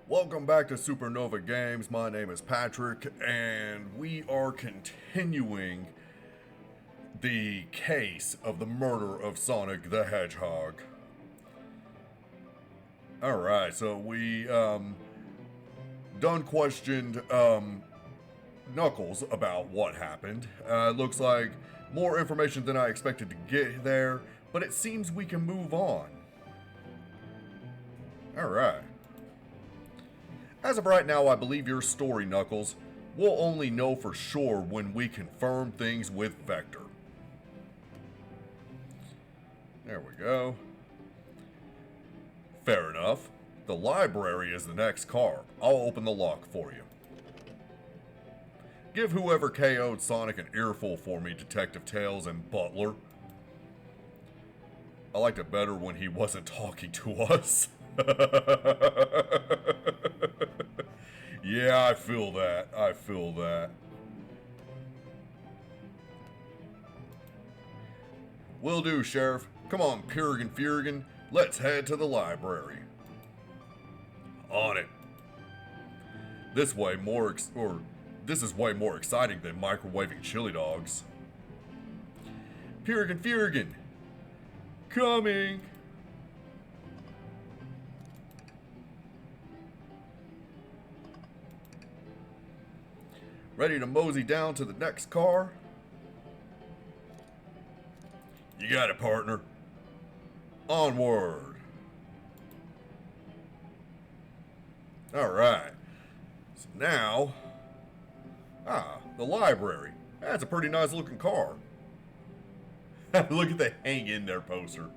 Welcome back to Supernova Games. My name is Patrick, and we are continuing the case of the murder of Sonic the Hedgehog. Alright, so we done questioned Knuckles about what happened. Looks like more information than I expected to get there, but it seems we can move on. Alright. As of right now, I believe your story, Knuckles. We'll only know for sure when we confirm things with Vector. There we go. Fair enough. The library is the next car. I'll open the lock for you. Give whoever KO'd Sonic an earful for me, Detective Tails and Butler. I liked it better when he wasn't talking to us. Yeah, I feel that. Will do, Sheriff. Come on, Purigan Furigan. Let's head to the library. On it. This is way more exciting than microwaving chili dogs. Purigan Furigan. Coming. Ready to mosey down to the next car? You got it, partner. Onward. Alright. So now... the library. That's a pretty nice looking car. Look at the hang in there poster.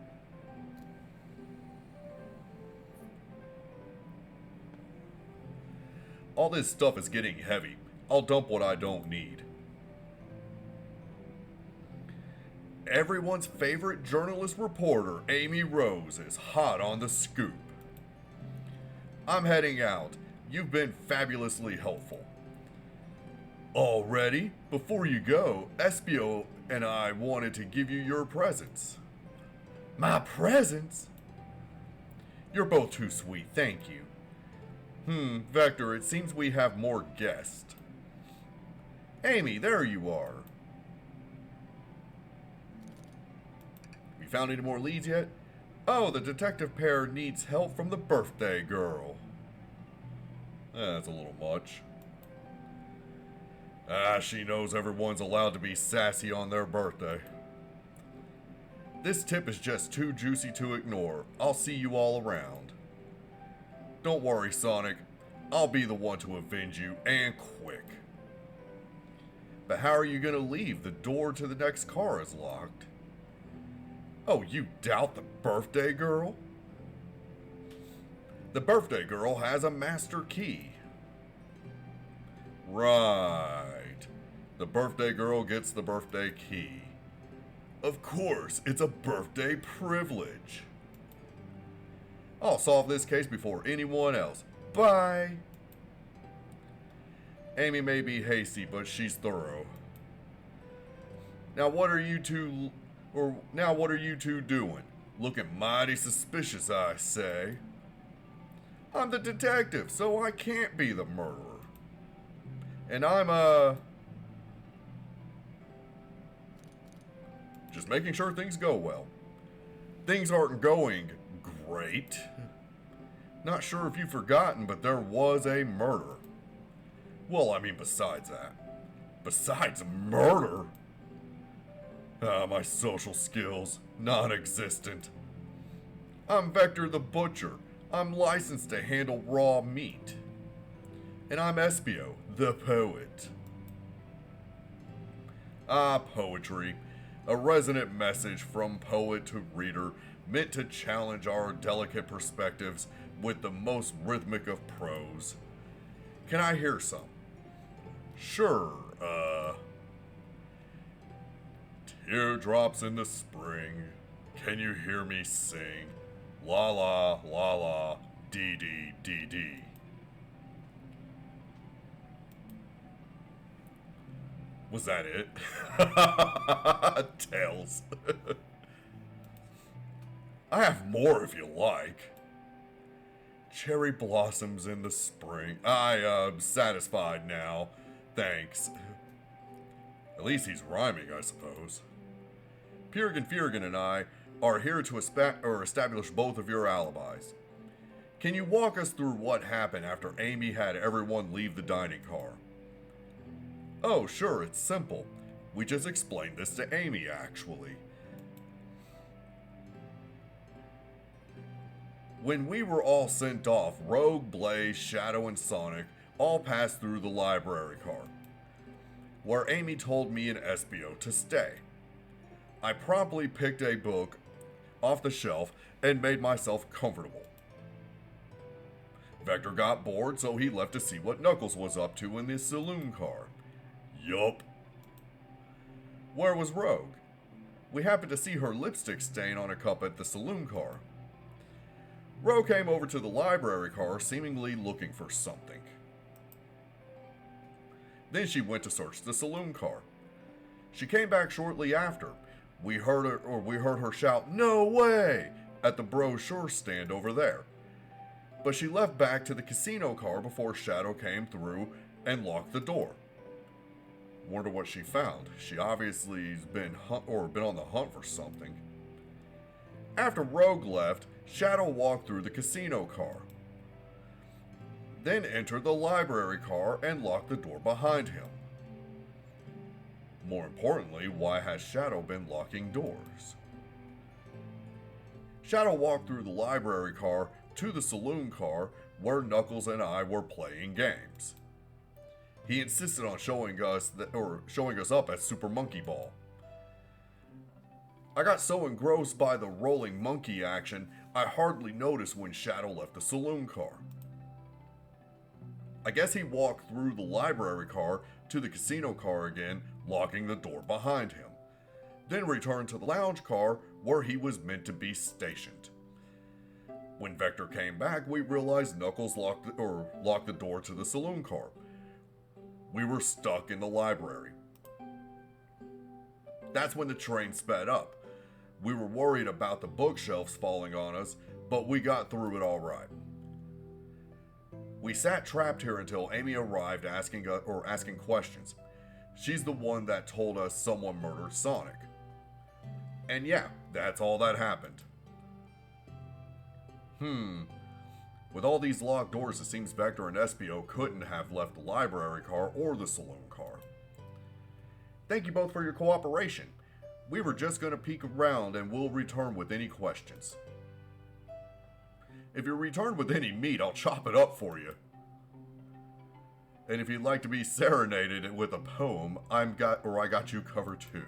All this stuff is getting heavy. I'll dump what I don't need. Everyone's favorite journalist reporter, Amy Rose, is hot on the scoop. I'm heading out. You've been fabulously helpful. Already? Before you go, Vespio and I wanted to give you your presents. My presents? You're both too sweet, thank you. Vector, it seems we have more guests. Amy, there you are. We found any more leads yet? Oh, the detective pair needs help from the birthday girl. That's a little much. She knows everyone's allowed to be sassy on their birthday. This tip is just too juicy to ignore. I'll see you all around. Don't worry, Sonic. I'll be the one to avenge you, and quick. But how are you going to leave? The door to the next car is locked. Oh, you doubt the birthday girl? The birthday girl has a master key. Right. The birthday girl gets the birthday key. Of course, it's a birthday privilege. I'll solve this case before anyone else. Bye. Amy may be hasty, but she's thorough. Now what are you two doing? Looking mighty suspicious, I say. I'm the detective, so I can't be the murderer. And I'm just making sure things go well. Things aren't going great. Not sure if you've forgotten, but there was a murder. Well, I mean, besides that. Besides murder? My social skills, non-existent. I'm Vector the Butcher. I'm licensed to handle raw meat. And I'm Vespio, the Poet. Poetry. A resonant message from poet to reader, meant to challenge our delicate perspectives with the most rhythmic of prose. Can I hear some? Sure, Teardrops in the spring, can you hear me sing? La la, la la, dee dee dee dee. Was that it? Tails. I have more if you like. Cherry blossoms in the spring. I'm satisfied now. Thanks. At least he's rhyming, I suppose. Purigan and I are here to establish both of your alibis. Can you walk us through what happened after Amy had everyone leave the dining car? Oh, sure, it's simple. We just explained this to Amy, actually. When we were all sent off, Rogue, Blaze, Shadow, and Sonic all passed through the library car, where Amy told me and Vespio to stay. I promptly picked a book off the shelf and made myself comfortable. Vector got bored, so he left to see what Knuckles was up to in the saloon car. Yup. Where was Rogue? We happened to see her lipstick stain on a cup at the saloon car. Rogue came over to the library car, seemingly looking for something. Then she went to search the saloon car. She came back shortly after. We heard her shout, "No way!" at the brochure stand over there. But she left back to the casino car before Shadow came through and locked the door. Wonder what she found. She obviously has been on the hunt for something. After Rogue left, Shadow walked through the casino car, then entered the library car and locked the door behind him. More importantly, why has Shadow been locking doors? Shadow walked through the library car to the saloon car where Knuckles and I were playing games. He insisted on showing us up at Super Monkey Ball. I got so engrossed by the rolling monkey action, I hardly noticed when Shadow left the saloon car. I guess he walked through the library car to the casino car again, locking the door behind him, then returned to the lounge car where he was meant to be stationed. When Vector came back, we realized Knuckles locked the door to the saloon car. We were stuck in the library. That's when the train sped up. We were worried about the bookshelves falling on us, but we got through it all right. We sat trapped here until Amy arrived asking questions. She's the one that told us someone murdered Sonic. And yeah, that's all that happened. With all these locked doors, it seems Vector and Vespio couldn't have left the library car or the saloon car. Thank you both for your cooperation. We were just going to peek around and we'll return with any questions. If you return with any meat, I'll chop it up for you. And if you'd like to be serenaded with a poem, I got you covered too.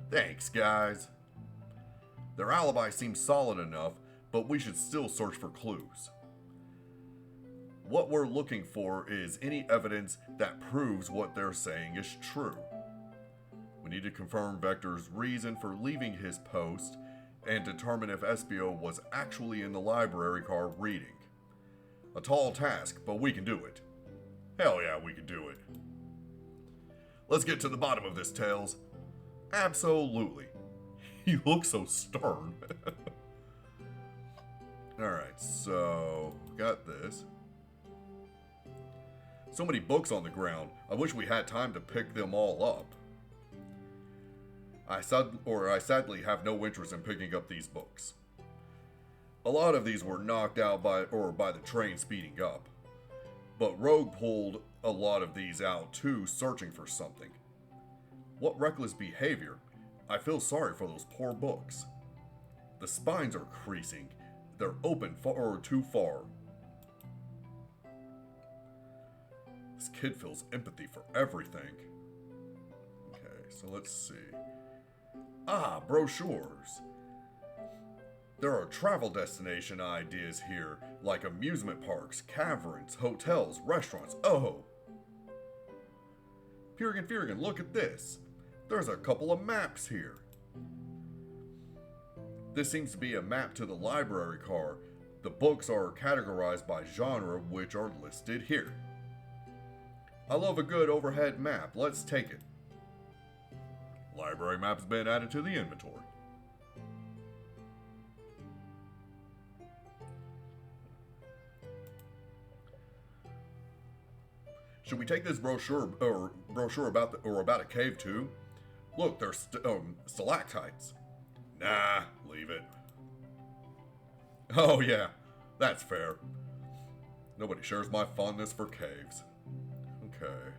Thanks, guys. Their alibi seems solid enough, but we should still search for clues. What we're looking for is any evidence that proves what they're saying is true. We need to confirm Vector's reason for leaving his post and determine if Vespio was actually in the library car reading. A tall task, but we can do it. Hell yeah, we can do it. Let's get to the bottom of this, Tails. Absolutely. You look so stern. Alright, so got this. So many books on the ground. I wish we had time to pick them all up. I sadly have no interest in picking up these books. A lot of these were knocked out by the train speeding up. But Rogue pulled a lot of these out too, searching for something. What reckless behavior. I feel sorry for those poor books. The spines are creasing. They're open too far. This kid feels empathy for everything. Okay, so let's see. Brochures. There are travel destination ideas here, like amusement parks, caverns, hotels, restaurants. Oh! Purigan, look at this. There's a couple of maps here. This seems to be a map to the library car. The books are categorized by genre, which are listed here. I love a good overhead map. Let's take it. Library map's been added to the inventory. Should we take this brochure about a cave too? Look, there's stalactites. Nah, leave it. Oh yeah, that's fair. Nobody shares my fondness for caves. Okay.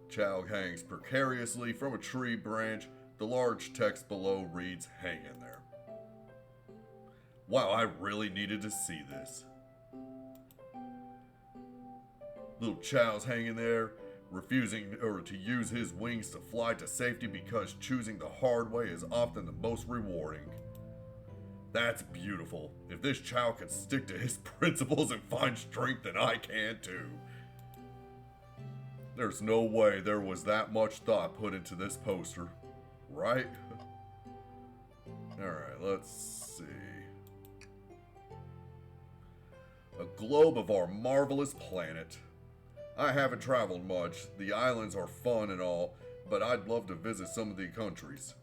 Chow hangs precariously from a tree branch. The large text below reads, "Hang in there." Wow, I really needed to see this. Little Chow's hanging there, refusing to use his wings to fly to safety because choosing the hard way is often the most rewarding. That's beautiful. If this Chow can stick to his principles and find strength, then I can too. There's no way there was that much thought put into this poster, right? Alright, let's see. A globe of our marvelous planet. I haven't traveled much. The islands are fun and all, but I'd love to visit some of the countries.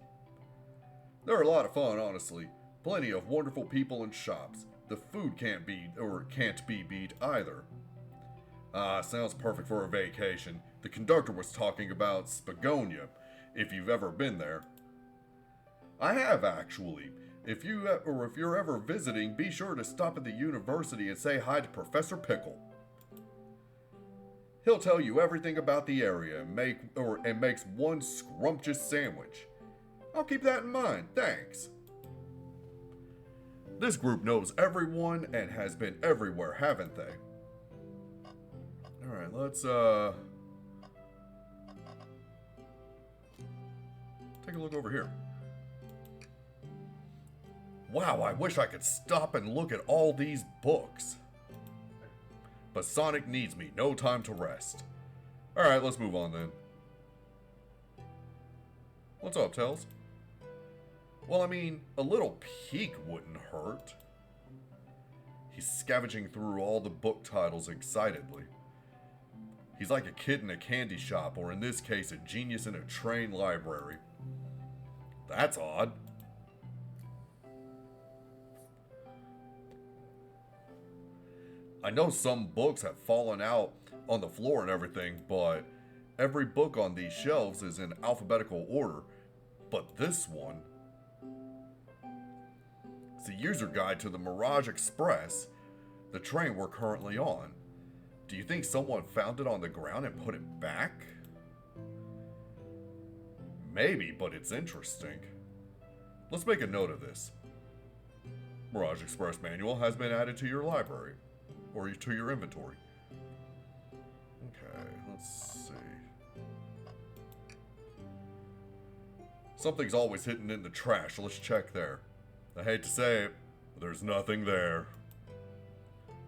They're a lot of fun, honestly. Plenty of wonderful people and shops. The food can't be beat either. Sounds perfect for a vacation. The conductor was talking about Spagonia, if you've ever been there. I have, actually. If you're ever visiting, be sure to stop at the university and say hi to Professor Pickle. He'll tell you everything about the area and makes one scrumptious sandwich. I'll keep that in mind, thanks. This group knows everyone and has been everywhere, haven't they? Alright, let's take a look over here. Wow, I wish I could stop and look at all these books. But Sonic needs me, no time to rest. Alright, let's move on then. What's up, Tails? Well, I mean, a little peek wouldn't hurt. He's scavenging through all the book titles excitedly. He's like a kid in a candy shop, or in this case, a genius in a train library. That's odd. I know some books have fallen out on the floor and everything, but every book on these shelves is in alphabetical order. But this one... It's a user guide to the Mirage Express, the train we're currently on. Do you think someone found it on the ground and put it back? Maybe, but it's interesting. Let's make a note of this. Mirage Express manual has been added to your library. Or to your inventory. Okay, let's see. Something's always hidden in the trash. Let's check there. I hate to say it, but there's nothing there.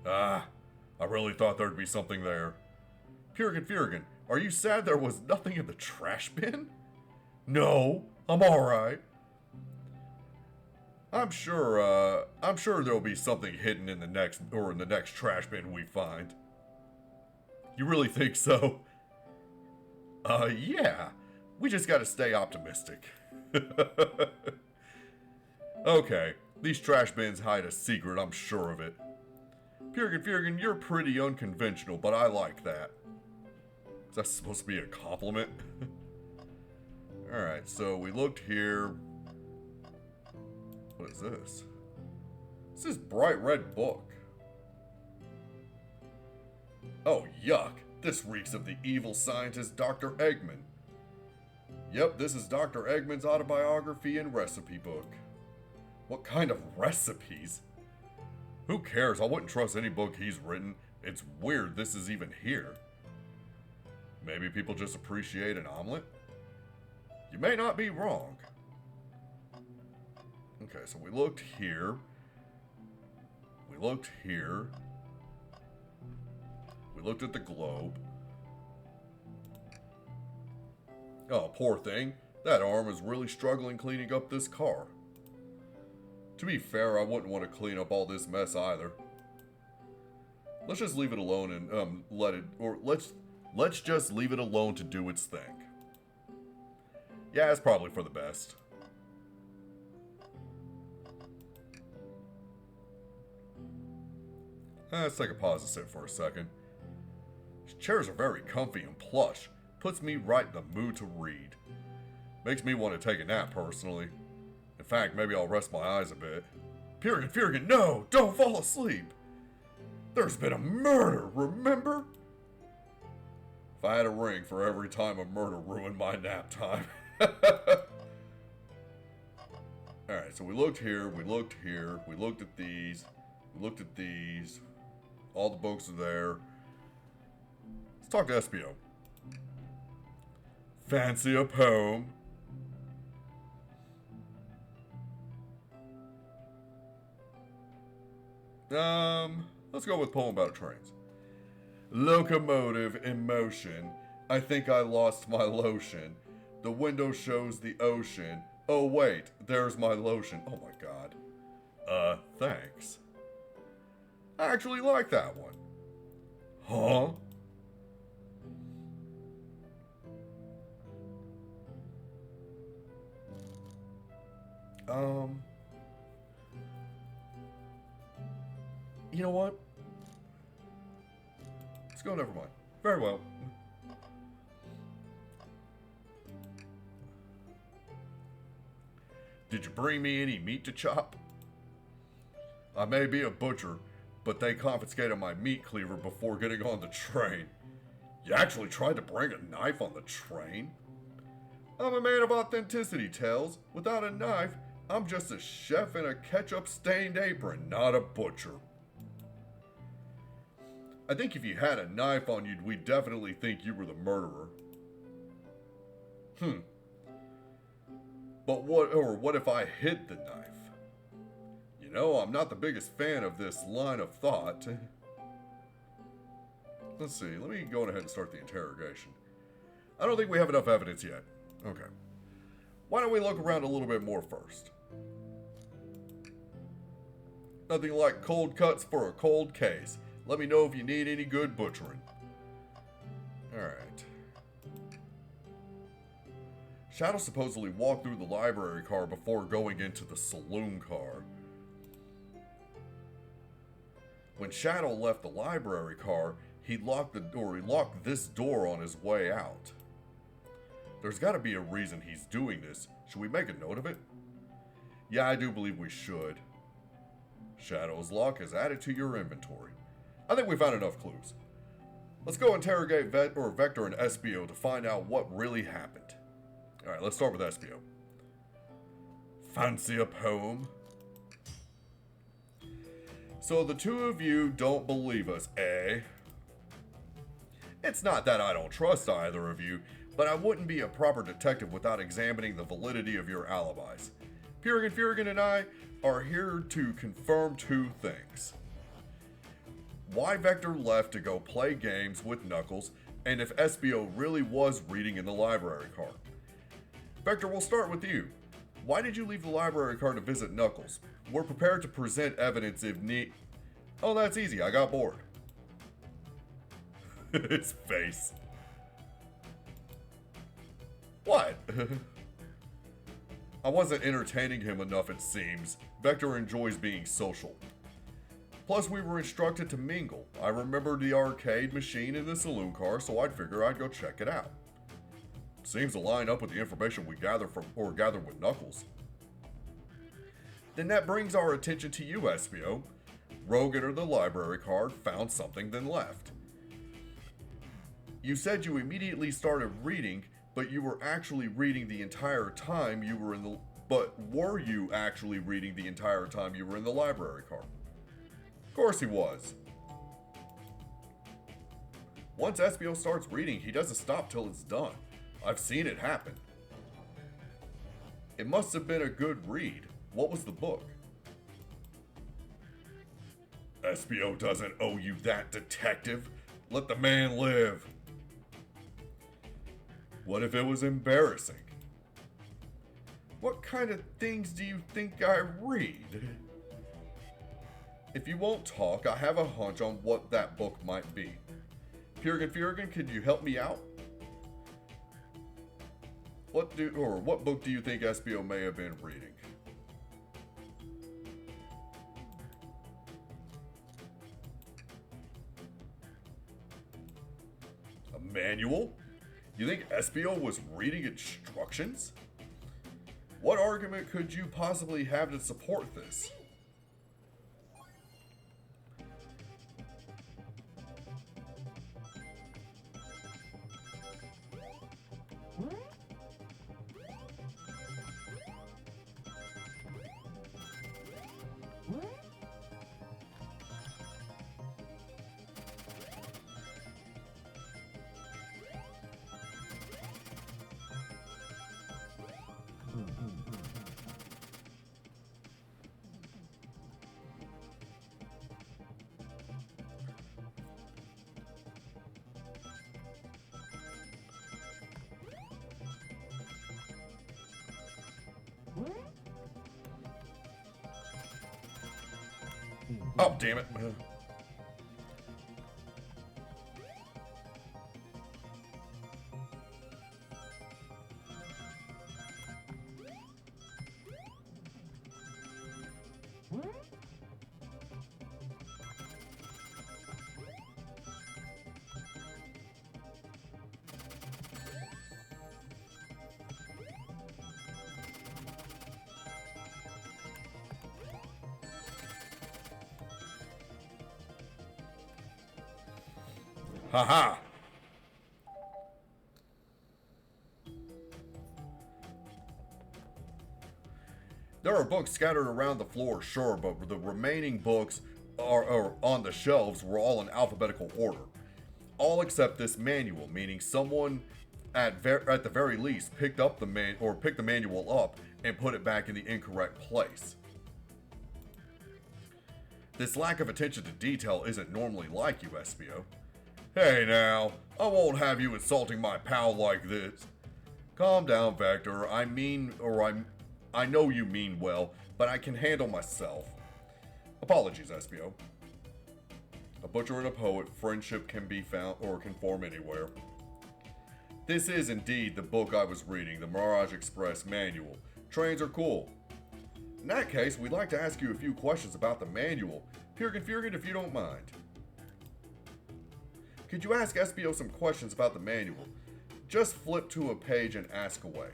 I really thought there'd be something there. Furigan, are you sad there was nothing in the trash bin? No, I'm alright. I'm sure there'll be something hidden in the next trash bin we find. You really think so? Yeah. We just gotta stay optimistic. Okay, these trash bins hide a secret, I'm sure of it. Furigan, you're pretty unconventional, but I like that. Is that supposed to be a compliment? Alright, so we looked here. What is this? This is bright red book. Oh, yuck. This reeks of the evil scientist Dr. Eggman. Yep, this is Dr. Eggman's autobiography and recipe book. What kind of recipes? Who cares? I wouldn't trust any book he's written. It's weird this is even here. Maybe people just appreciate an omelet? You may not be wrong. Okay, so we looked here. We looked here. We looked at the globe. Oh, poor thing. That arm is really struggling cleaning up this car. To be fair, I wouldn't want to clean up all this mess either. Let's just leave it alone and let's just leave it alone to do its thing. Yeah, it's probably for the best. Let's take a pause and sit for a second. These chairs are very comfy and plush. Puts me right in the mood to read. Makes me want to take a nap, personally. In fact, maybe I'll rest my eyes a bit. Furigan, no! Don't fall asleep! There's been a murder, remember? If I had a ring for every time a murder ruined my nap time. Alright, so we looked here, we looked here, we looked at these, we looked at these. All the books are there. Let's talk to Vespio. Fancy a poem? Let's go with poem about trains. Locomotive in motion. I think I lost my lotion. The window shows the ocean. Oh wait, there's my lotion. Oh my god. Thanks. I actually like that one. Huh? You know what? Let's go, never mind. Very well. Did you bring me any meat to chop? I may be a butcher, but they confiscated my meat cleaver before getting on the train. You actually tried to bring a knife on the train? I'm a man of authenticity, Tails. Without a knife, I'm just a chef in a ketchup-stained apron, not a butcher. I think if you had a knife on you, we'd definitely think you were the murderer. But what if I hid the knife? You know, I'm not the biggest fan of this line of thought. Let's see, let me go ahead and start the interrogation. I don't think we have enough evidence yet. Okay. Why don't we look around a little bit more first? Nothing like cold cuts for a cold case. Let me know if you need any good butchering. Alright. Shadow supposedly walked through the library car before going into the saloon car. When Shadow left the library car, he locked this door on his way out. There's got to be a reason he's doing this. Should we make a note of it? Yeah, I do believe we should. Shadow's lock is added to your inventory. I think we found enough clues. Let's go interrogate Vector and Vespio to find out what really happened. Alright, let's start with Vespio. Fancy a poem? So the two of you don't believe us, eh? It's not that I don't trust either of you, but I wouldn't be a proper detective without examining the validity of your alibis. Furigan and I are here to confirm two things. Why Vector left to go play games with Knuckles, and if Vespio really was reading in the library car. Vector, we'll start with you. Why did you leave the library car to visit Knuckles? We're prepared to present evidence if need... Oh, that's easy. I got bored. His face. What? I wasn't entertaining him enough, it seems. Vector enjoys being social. Plus, we were instructed to mingle. I remembered the arcade machine in the saloon car, so I'd figure I'd go check it out. Seems to line up with the information we gathered with Knuckles. Then that brings our attention to you, Vespio. Rogue entered the library card, found something, then left. You said you immediately started reading, but you were actually reading the entire time you were in the... But were you actually reading the entire time you were in the library car? Of course he was. Once Vespio starts reading, he doesn't stop till it's done. I've seen it happen. It must have been a good read. What was the book? Vespio doesn't owe you that, detective. Let the man live. What if it was embarrassing? What kind of things do you think I read? If you won't talk, I have a hunch on what that book might be. Furigan, could you help me out? What book do you think Vespio may have been reading? Manual? You think Vespio was reading instructions? What argument could you possibly have to support this? Oh, damn it. Haha! There are books scattered around the floor, sure, but the remaining books are on the shelves were all in alphabetical order. All except this manual, meaning someone at the very least picked up picked the manual up and put it back in the incorrect place. This lack of attention to detail isn't normally like you, Vespio. Hey now, I won't have you insulting my pal like this. Calm down, Vector. I know you mean well, but I can handle myself. Apologies, Vespio. A butcher and a poet, friendship can be found or can form anywhere. This is indeed the book I was reading, the Mirage Express Manual. Trains are cool. In that case, we'd like to ask you a few questions about the manual. Purgan, if you don't mind. Could you ask Vespio some questions about the manual? Just flip to a page and ask away.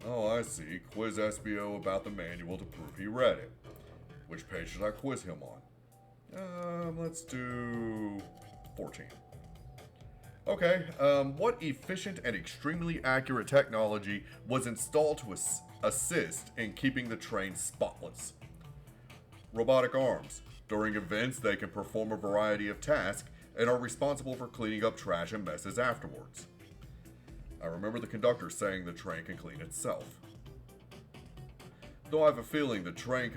Oh, I see. Quiz Vespio about the manual to prove he read it. Which page should I quiz him on? Let's do 14. Okay, what efficient and extremely accurate technology was installed to assist in keeping the train spotless? Robotic arms. During events, they can perform a variety of tasks and are responsible for cleaning up trash and messes afterwards. I remember the conductor saying the train can clean itself. Though I have a feeling the train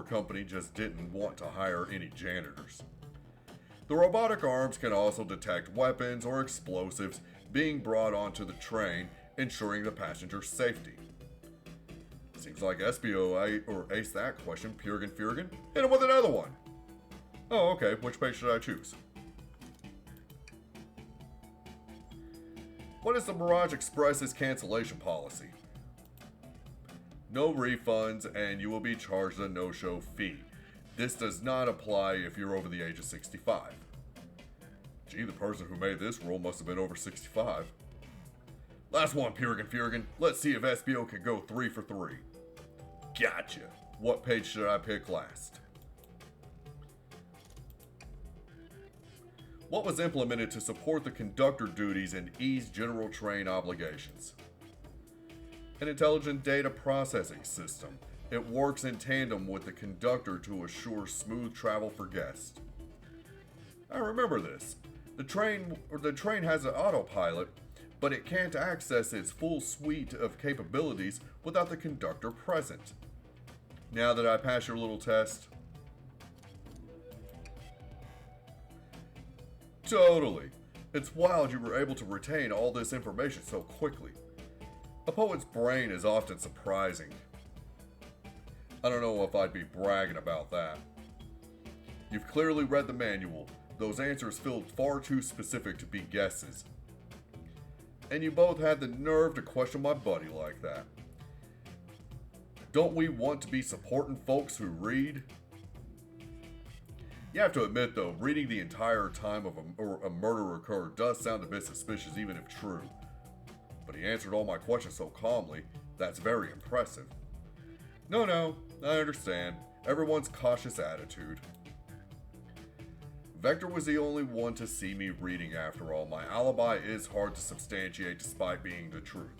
company just didn't want to hire any janitors. The robotic arms can also detect weapons or explosives being brought onto the train, ensuring the passenger's safety. Seems like Vespio aced that question. Purgan, hit him with another one. Oh, okay, which page should I choose? What is the Mirage Express's cancellation policy? No refunds, and you will be charged a no-show fee. This does not apply if you're over the age of 65. Gee, the person who made this rule must have been over 65. Last one, Purgan. Let's see if Vespio can go 3 for 3. Gotcha. What page should I pick last? What was implemented to support the conductor duties and ease general train obligations? An intelligent data processing system. It works in tandem with the conductor to assure smooth travel for guests. I remember this. The train has an autopilot, but it can't access its full suite of capabilities without the conductor present. Now that I passed your little test? Totally. It's wild you were able to retain all this information so quickly. A poet's brain is often surprising. I don't know if I'd be bragging about that. You've clearly read the manual. Those answers feel far too specific to be guesses. And you both had the nerve to question my buddy like that. Don't we want to be supporting folks who read? You have to admit, though, reading the entire time of a murder occurred does sound a bit suspicious, even if true. But he answered all my questions so calmly, that's very impressive. No, I understand. Everyone's cautious attitude. Vector was the only one to see me reading after all. My alibi is hard to substantiate despite being the truth.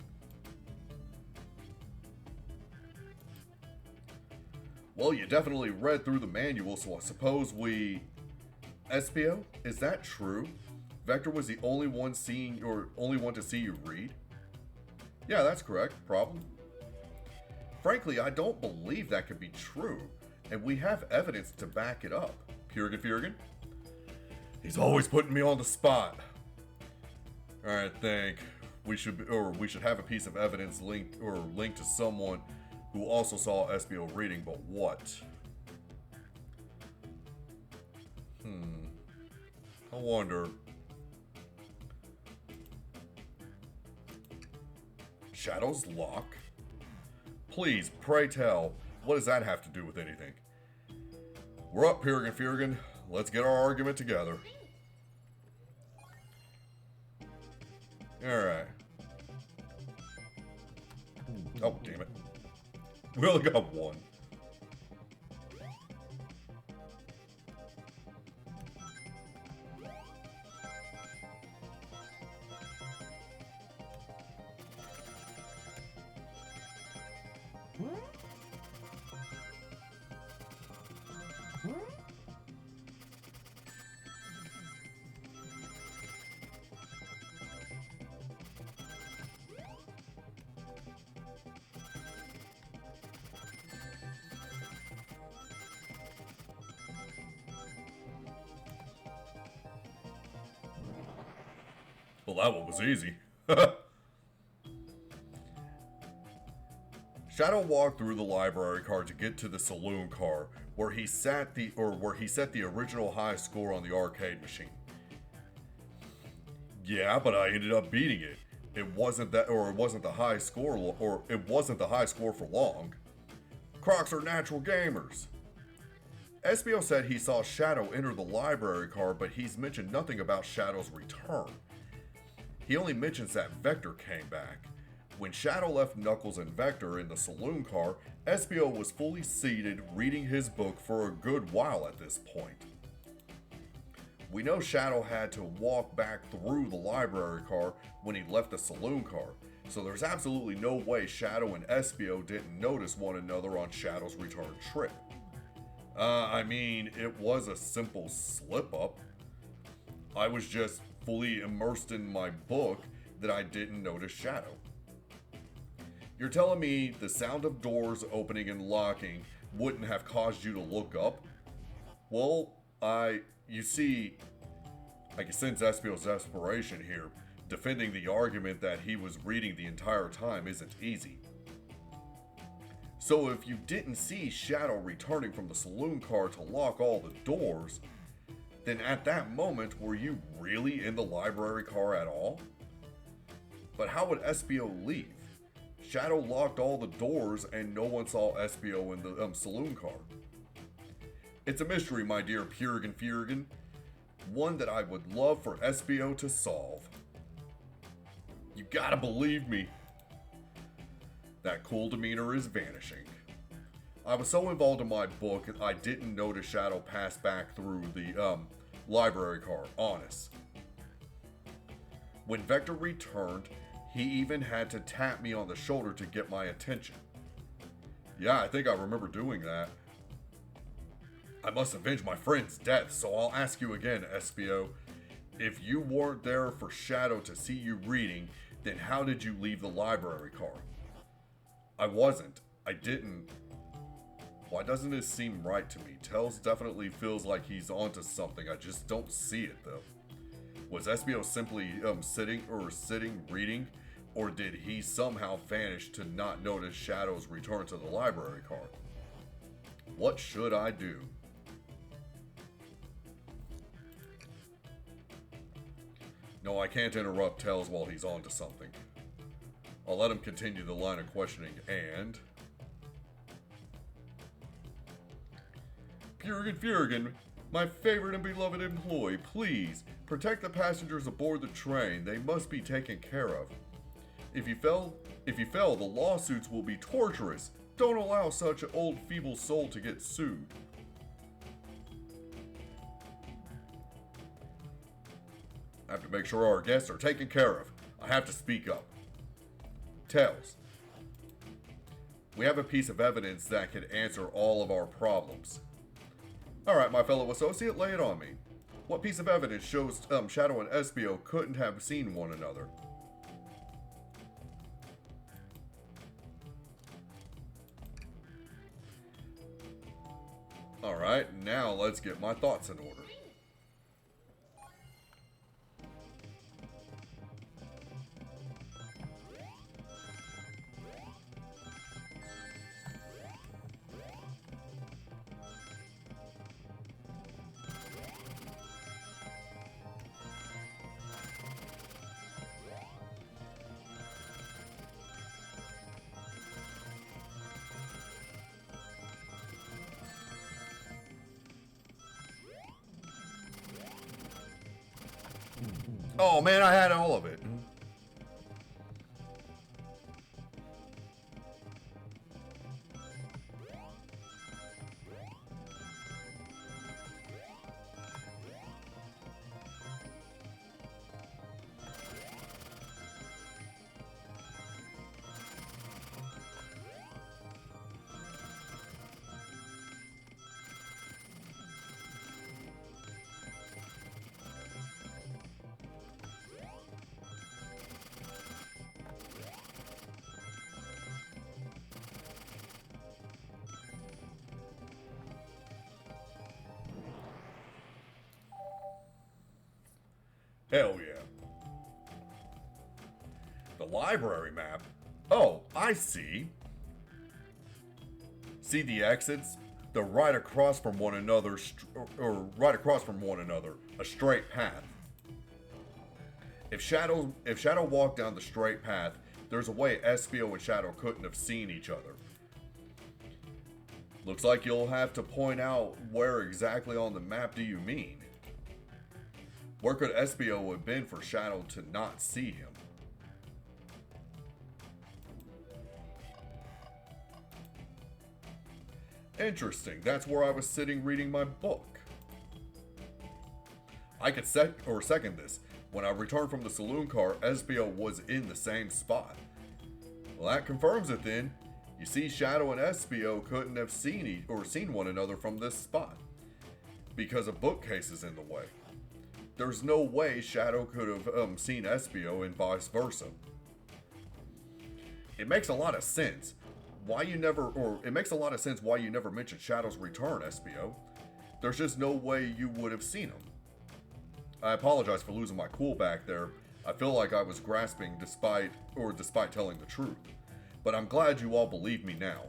Well, you definitely read through the manual, so I suppose we... Vespio, is that true? Vector was the only one to see you read? Yeah, that's correct. Problem? Frankly, I don't believe that could be true, and we have evidence to back it up. Purigan? He's always putting me on the spot. Alright, think we should have a piece of evidence linked to someone who also saw Vespio reading, but what? I wonder. Shadow's lock? Please, pray tell, what does that have to do with anything? We're up, Purigan. Let's get our argument together. Alright. Oh, damn it. We only got one. Well, that one was easy. Shadow walked through the library car to get to the saloon car, where he set the original high score on the arcade machine. Yeah, but I ended up beating it. It wasn't the high score for long. Crocs are natural gamers. Vespio said he saw Shadow enter the library car, but he's mentioned nothing about Shadow's return. He only mentions that Vector came back. When Shadow left Knuckles and Vector in the saloon car, Vespio was fully seated reading his book for a good while at this point. We know Shadow had to walk back through the library car when he left the saloon car, so there's absolutely no way Shadow and Vespio didn't notice one another on Shadow's return trip. It was a simple slip-up. I was just fully immersed in my book that I didn't notice Shadow. You're telling me the sound of doors opening and locking wouldn't have caused you to look up? Well, I can sense Vespio's desperation here. Defending the argument that he was reading the entire time isn't easy. So if you didn't see Shadow returning from the saloon car to lock all the doors, then at that moment, were you really in the library car at all? But how would Vespio leave? Shadow locked all the doors and no one saw Vespio in the saloon car. It's a mystery, my dear Purigan. One that I would love for Vespio to solve. You gotta believe me. That cool demeanor is vanishing. I was so involved in my book, I didn't notice Shadow pass back through the library car, honest. When Vector returned, he even had to tap me on the shoulder to get my attention. Yeah, I think I remember doing that. I must avenge my friend's death, so I'll ask you again, Vespio. If you weren't there for Shadow to see you reading, then how did you leave the library car? I wasn't. I didn't. Why doesn't this seem right to me? Tails definitely feels like he's onto something. I just don't see it, though. Was Vespio simply sitting reading, or did he somehow vanish to not notice Shadow's return to the library car? What should I do? No, I can't interrupt Tails while he's onto something. I'll let him continue the line of questioning, and... Purigan, My favorite and beloved employee, please, protect the passengers aboard the train. They must be taken care of. If you fail, the lawsuits will be torturous. Don't allow such an old feeble soul to get sued. I have to make sure our guests are taken care of. I have to speak up. Tails. We have a piece of evidence that can answer all of our problems. Alright, my fellow associate, lay it on me. What piece of evidence shows Shadow and Vespio couldn't have seen one another? Alright, now let's get my thoughts in order. Oh man, I had all of it. Hell yeah. The library map? Oh, I see. See the exits? They're right across from one another, a straight path. If Shadow walked down the straight path, there's a way Vespio and Shadow couldn't have seen each other. Looks like you'll have to point out where exactly on the map do you mean. Where could Vespio have been for Shadow to not see him? Interesting, that's where I was sitting reading my book. I could second this. When I returned from the saloon car, Vespio was in the same spot. Well, that confirms it then. You see, Shadow and Vespio couldn't have seen one another from this spot because a bookcase is in the way. There's no way Shadow could have seen Vespio and vice versa. It makes a lot of sense why you never mentioned Shadow's return, Vespio. There's just no way you would have seen him. I apologize for losing my cool back there. I feel like I was grasping despite telling the truth. But I'm glad you all believe me now.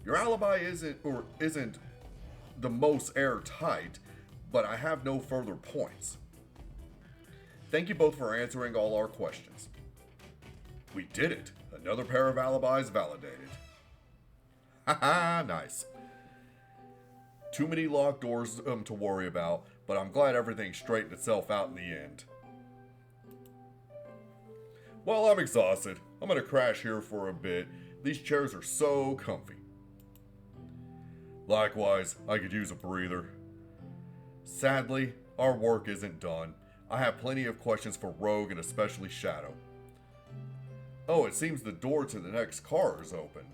Your alibi isn't the most airtight, but I have no further points. Thank you both for answering all our questions. We did it. Another pair of alibis validated. Haha, nice. Too many locked doors to worry about, but I'm glad everything straightened itself out in the end. Well, I'm exhausted. I'm gonna crash here for a bit. These chairs are so comfy. Likewise, I could use a breather. Sadly, our work isn't done. I have plenty of questions for Rogue and especially Shadow. Oh, it seems the door to the next car is open.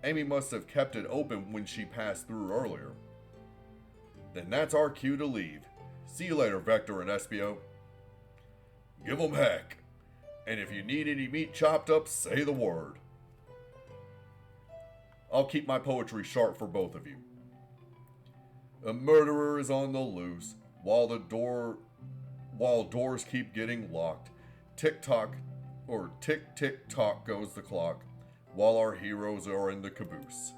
Amy must have kept it open when she passed through earlier. Then that's our cue to leave. See you later, Vector and Vespio. Give 'em heck. And if you need any meat chopped up, say the word. I'll keep my poetry sharp for both of you. A murderer is on the loose while doors keep getting locked. Tick tock goes the clock while our heroes are in the caboose.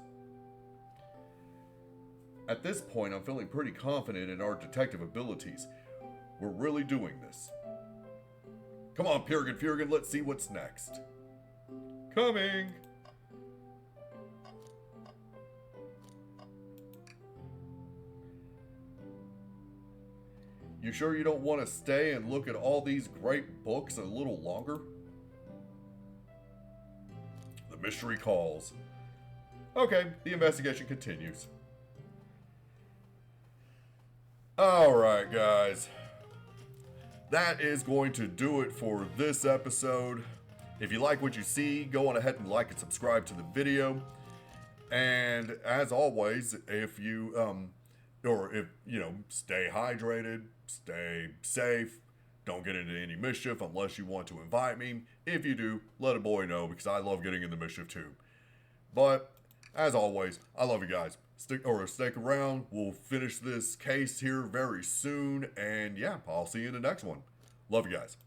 At this point, I'm feeling pretty confident in our detective abilities. We're really doing this. Come on, Purgan, let's see what's next. Coming! You sure you don't want to stay and look at all these great books a little longer? The mystery calls. Okay, the investigation continues. Alright, guys. That is going to do it for this episode. If you like what you see, go on ahead and like and subscribe to the video. And as always, if you, stay hydrated, stay safe, don't get into any mischief unless you want to invite me. If you do, let a boy know because I love getting into mischief too. But as always, I love you guys. Stick around. We'll finish this case here very soon. And yeah, I'll see you in the next one. Love you guys.